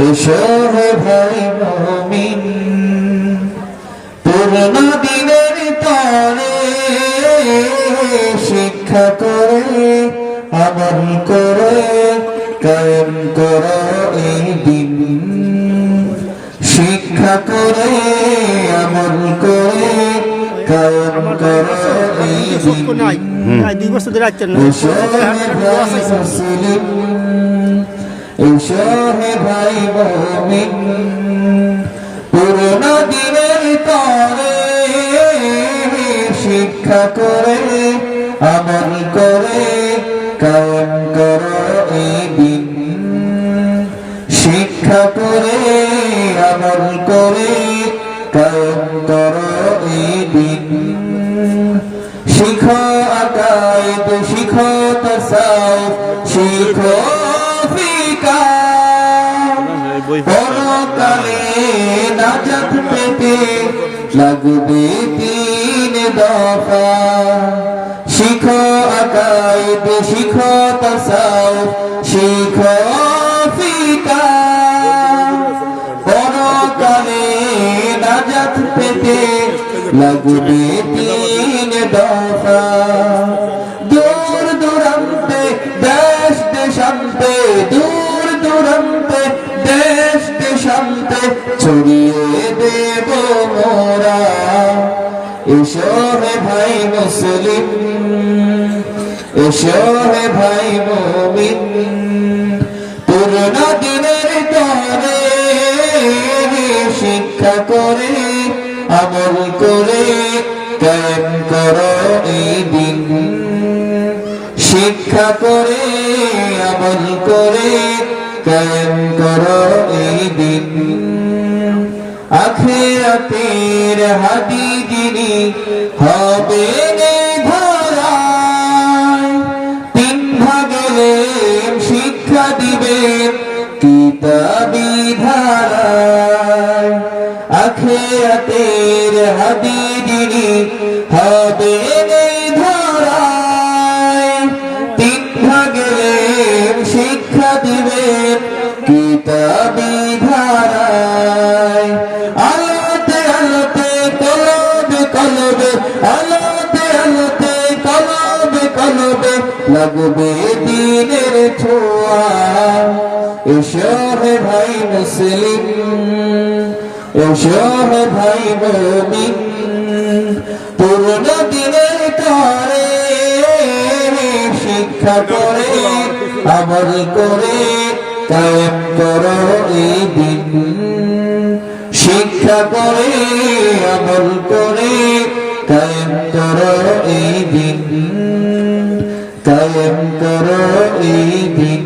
এসো হে ভাই মুমিন পূর্ণ দিনের তরে শিক্ষা করে আমল করে কায়েম করো এই দিন শিক্ষা করে আমল করে কায়েম করো এই দিন মুসলিম এসো হে ভাই মুমিন পূর্ণ দিনের তরে শিক্ষা করে আমল করে কায়েম করো এই দিন শিক্ষা করে আমল করে কায়েম করো এই দিন শিখো আকায়েদ শিখো তাসাউফ শিখো ফিকা পরকালে নাজাত পেতে লাগবে তিন দফা শিখো আকায়েদ শিখো তাসাউফ শিখো ফিকা পরকালে নাজাত পেতে লাগবে তিন দফা দূর দূরান্তে দেশ দেশান্তে দূর দূরান্তে দেশ দেশান্তে ছড়িয়ে দেব মোরা এসো হে ভাই মুসলিম এসো হে ভাই মুমিন পূর্ণ দিনের তরে শিক্ষা করে আমল করে কায়েম করো এই দিন শিক্ষা করে আমল করে কায়েম করো এই দিন আখিরাতের হাদি যিনি হবেন ধরায় তিন ভাগে শিক্ষা দিবেন কিতাবি ধারায় আখিরাতের হাদি যিনি হবেন ধরায় তিন ভাগে শিক্ষা দিবেন কিতাবি ধারায় আলোতে আলোতে কলবে কলবে আলোতে আলোতে কলবে কলবে লাগবে দিনের ছোঁয়া এসো হে ভাই মুসলিম এসো হে ভাই মুমিন পূর্ণ দিনের তরে শিক্ষা করে আমল করে কায়েম করো এই দিন শিক্ষা করে আমল করে কায়েম করো এই দিন কায়েম করো এই দিন